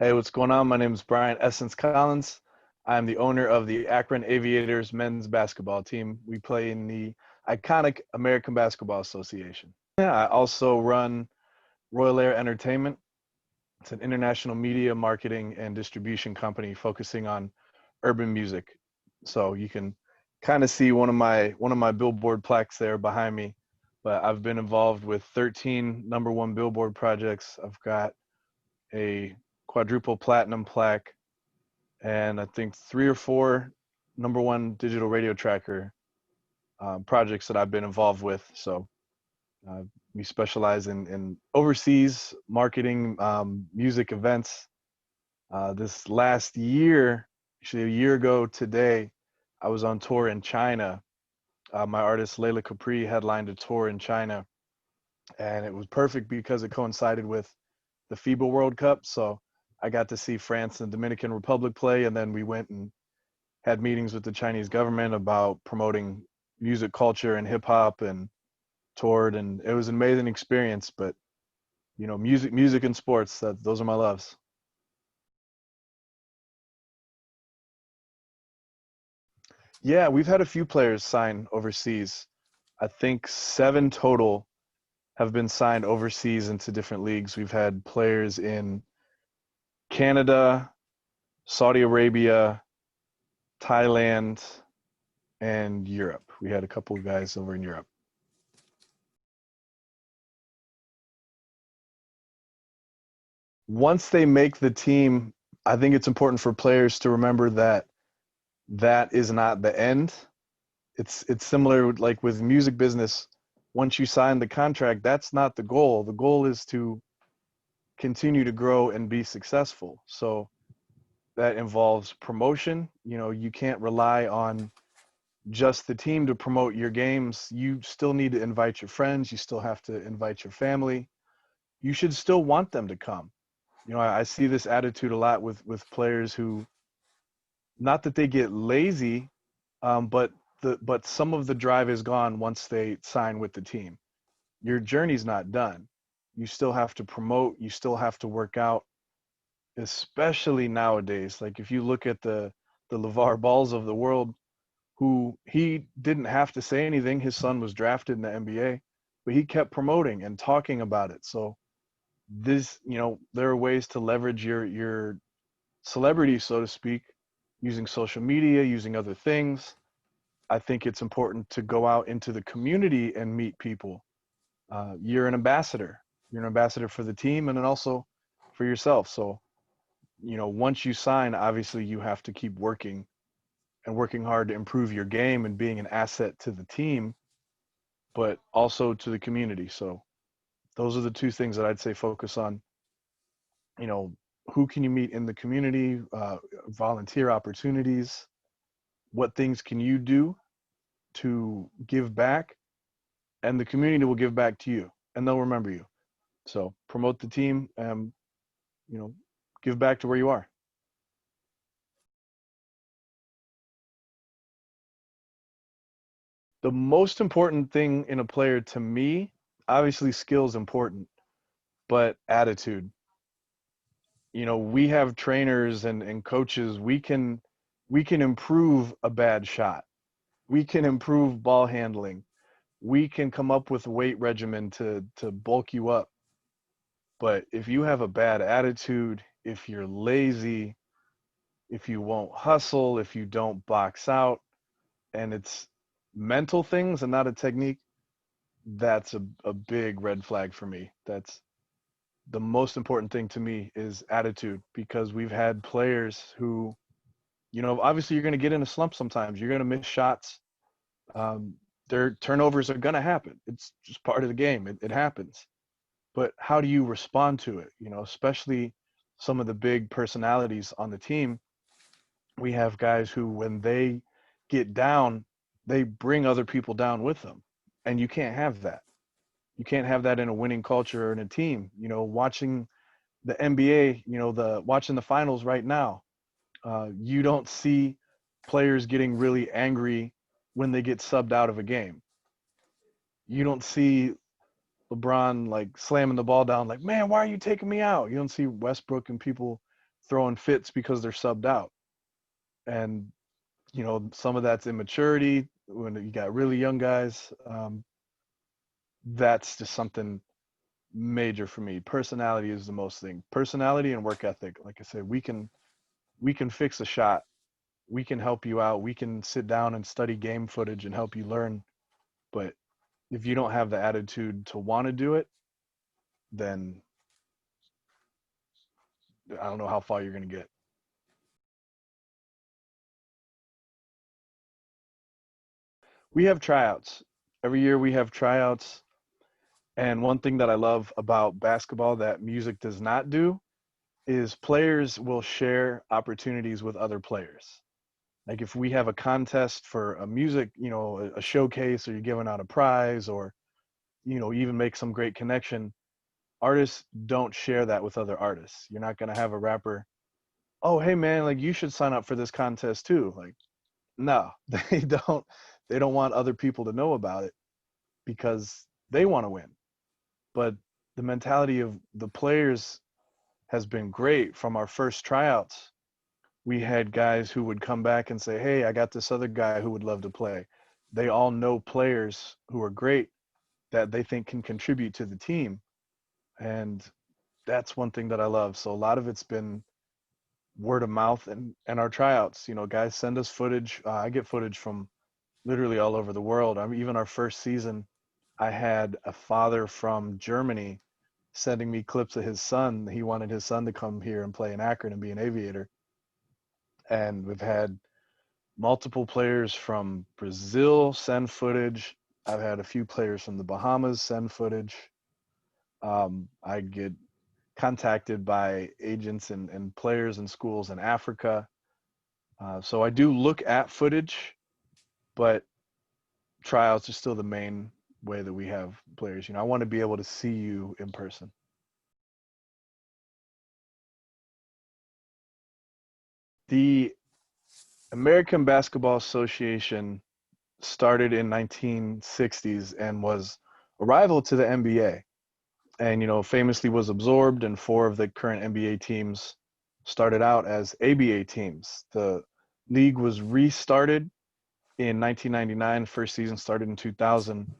Hey, what's going on? My name is Brian Essince Collins. I'm the owner of the Akron Aviators men's basketball team. We play in the iconic American Basketball Association. Yeah, I also run Royal Air Entertainment. It's an international media marketing and distribution company focusing on urban music. So you can kind of see one of my billboard plaques there behind me. But I've been involved with 13 number one billboard projects. I've got a quadruple platinum plaque and I think three or four number one digital radio tracker projects that I've been involved with. So uh, we specialize in overseas marketing, music events. This last year, actually a year ago today, I was on tour in China. My artist Layla Capri headlined a tour in China, and it was perfect because it coincided with the FIBA World Cup. So I got to see France and Dominican Republic play, and then we went and had meetings with the Chinese government about promoting music culture and hip hop and toured, and it was an amazing experience. But music and sports, those are my loves. Yeah, we've had a few players sign overseas. I think seven total have been signed overseas into different leagues. We've had players in Canada, Saudi Arabia, Thailand, and Europe. We had a couple of guys over in Europe. Once they make the team, I think it's important for players to remember that that is not the end. It's similar like with music business. Once you sign the contract, that's not the goal. The goal is to continue to grow and be successful. So that involves promotion. You can't rely on just the team to promote your games. You still need to invite your friends. You still have to invite your family. You should still want them to come. I see this attitude a lot with players who, not that they get lazy, but some of the drive is gone once they sign with the team. Your journey's not done. You still have to promote. You still have to work out, especially nowadays. Like if you look at the LeVar Balls of the world, who he didn't have to say anything. His son was drafted in the NBA, but he kept promoting and talking about it. So there are ways to leverage your celebrity, so to speak, using social media, using other things. I think it's important to go out into the community and meet people. You're an ambassador. You're an ambassador for the team and then also for yourself. So, once you sign, obviously you have to keep working and working hard to improve your game and being an asset to the team, but also to the community. So those are the two things that I'd say focus on. You know, who can you meet in the community? Volunteer opportunities. What things can you do to give back? And the community will give back to you, and they'll remember you. So promote the team, and you know, give back to where you are. The most important thing in a player to me, obviously, skill is important, but attitude. We have trainers and coaches. We can improve a bad shot. We can improve ball handling. We can come up with a weight regimen to bulk you up. But if you have a bad attitude, if you're lazy, if you won't hustle, if you don't box out, and it's mental things and not a technique, that's a big red flag for me. That's the most important thing to me is attitude, because we've had players who, obviously you're going to get in a slump sometimes. You're going to miss shots. Um, their turnovers are going to happen. It's just part of the game. It happens. But how do you respond to it? Especially some of the big personalities on the team. We have guys who, when they get down, they bring other people down with them. And you can't have that. You can't have that in a winning culture or in a team. Watching the NBA, watching the finals right now, you don't see players getting really angry when they get subbed out of a game. You don't see LeBron like slamming the ball down, like, man, why are you taking me out? You don't see Westbrook and people throwing fits because they're subbed out. And, some of that's immaturity when you got really young guys. That's just something major for me. Personality is the most thing. Personality and work ethic. Like I said, we can fix a shot. We can help you out. We can sit down and study game footage and help you learn. But if you don't have the attitude to want to do it, then I don't know how far you're going to get. We have tryouts. Every year we have tryouts. And one thing that I love about basketball that music does not do is players will share opportunities with other players. Like if we have a contest for a music, a showcase, or you're giving out a prize, or even make some great connection, artists don't share that with other artists. You're not going to have a rapper, oh hey man, like you should sign up for this contest too. Like no, they don't want other people to know about it because they want to win. But the mentality of the players has been great. From our first tryouts, we had guys who would come back and say, hey, I got this other guy who would love to play. They all know players who are great that they think can contribute to the team. And that's one thing that I love. So a lot of it's been word of mouth and our tryouts. Guys send us footage. I get footage from literally all over the world. I mean, even our first season, I had a father from Germany sending me clips of his son. He wanted his son to come here and play in Akron and be an aviator. And we've had multiple players from Brazil send footage. I've had a few players from the Bahamas send footage. I get contacted by agents and players and schools in Africa. So I do look at footage, but tryouts are still the main way that we have players. I want to be able to see you in person. The American Basketball Association started in 1960s and was a rival to the NBA, and famously was absorbed, and four of the current NBA teams started out as ABA teams. The league was restarted in 1999. First season started in 2000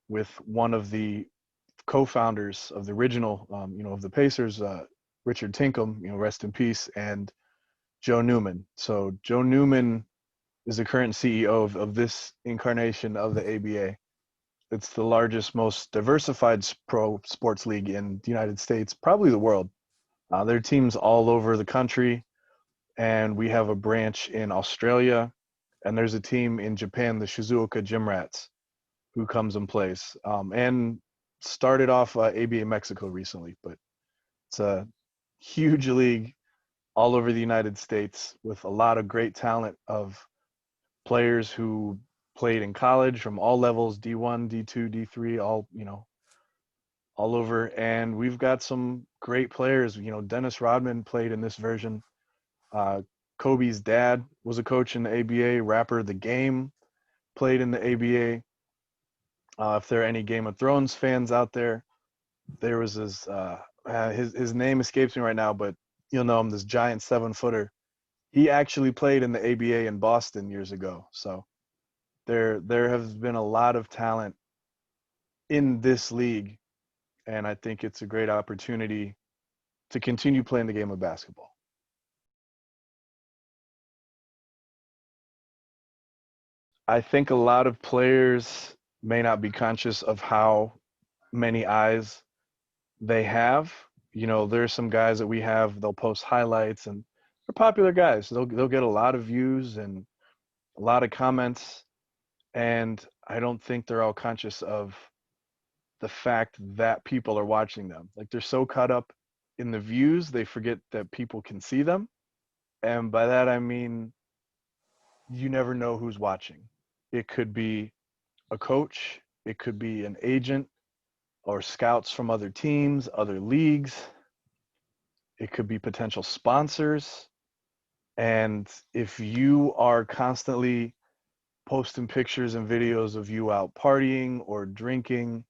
with one of the co-founders of the original, of the Pacers, Richard Tinkham, rest in peace, and Joe Newman. So Joe Newman is the current CEO of this incarnation of the ABA. It's the largest, most diversified pro sports league in the United States, probably the world. There are teams all over the country, and we have a branch in Australia, and there's a team in Japan, the Shizuoka Gym Rats, who comes and plays, and started off ABA Mexico recently. But it's a huge league all over the United States with a lot of great talent of players who played in college from all levels, D1, D2, D3, all over. And we've got some great players. Dennis Rodman played in this version. Uh, Kobe's dad was a coach in the ABA. Rapper The Game played in the ABA. If there are any Game of Thrones fans out there, there was his name escapes me right now, but you'll know him, this giant 7-footer. He actually played in the ABA in Boston years ago. So there has been a lot of talent in this league, and I think it's a great opportunity to continue playing the game of basketball. I think a lot of players may not be conscious of how many eyes they have. There's some guys that we have, they'll post highlights, and they're popular guys. They'll get a lot of views and a lot of comments, and I don't think they're all conscious of the fact that people are watching them. Like they're so caught up in the views, they forget that people can see them. And by that, I mean, you never know who's watching. It could be a coach, it could be an agent or scouts from other teams, other leagues. It could be potential sponsors. And if you are constantly posting pictures and videos of you out partying or drinking,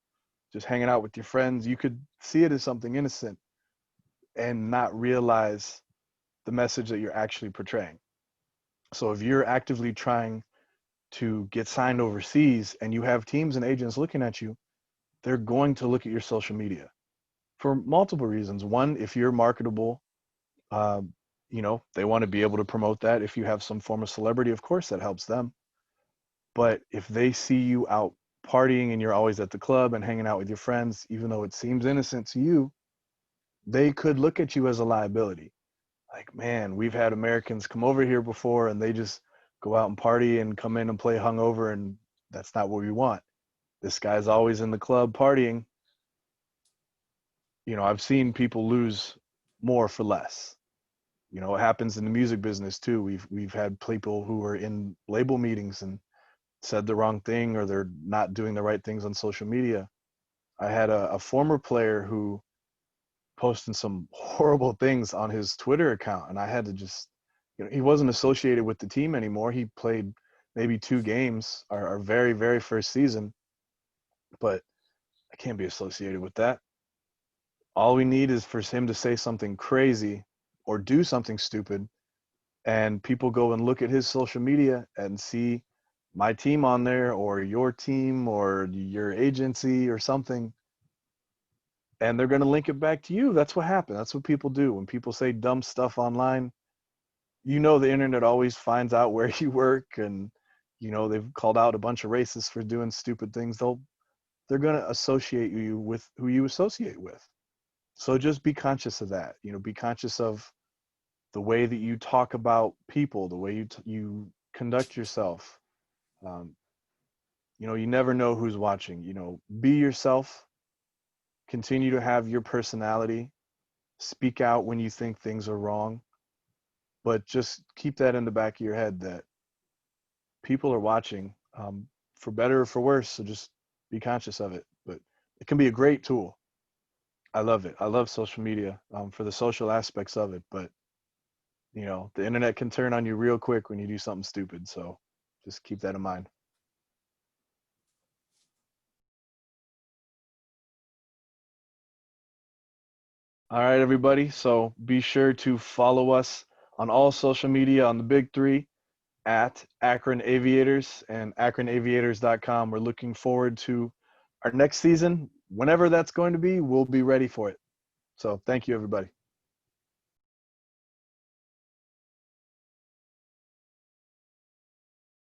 just hanging out with your friends, you could see it as something innocent and not realize the message that you're actually portraying. So if you're actively trying to get signed overseas and you have teams and agents looking at you, they're going to look at your social media for multiple reasons. One, if you're marketable, um, they want to be able to promote that. If you have some form of celebrity, of course, that helps them. But if they see you out partying and you're always at the club and hanging out with your friends, even though it seems innocent to you, they could look at you as a liability. Like, man, we've had Americans come over here before and they just go out and party and come in and play hungover, and that's not what we want. This guy's always in the club partying. I've seen people lose more for less. It happens in the music business too. We've had people who were in label meetings and said the wrong thing, or they're not doing the right things on social media. I had a former player who posted some horrible things on his Twitter account, and I had to just, he wasn't associated with the team anymore. He played maybe 2 games our very, very first season, but I can't be associated with that. All we need is for him to say something crazy or do something stupid, and people go and look at his social media and see my team on there, or your team, or your agency or something, and they're going to link it back to you. That's what happened. That's what people do. When people say dumb stuff online, the internet always finds out where you work, and they've called out a bunch of racists for doing stupid things. They're going to associate you with who you associate with. So just be conscious of that. Be conscious of the way that you talk about people, the way you conduct yourself. um, you never know who's watching. Be yourself, continue to have your personality, speak out when you think things are wrong, but just keep that in the back of your head that people are watching, for better or for worse. So just be conscious of it. But it can be a great tool. I love it. I love social media, for the social aspects of it. But the internet can turn on you real quick when you do something stupid. So just keep that in mind. All right, everybody. So be sure to follow us on all social media on the big three at Akron Aviators and akronaviators.com. We're looking forward to our next season. Whenever that's going to be, we'll be ready for it. So thank you, everybody.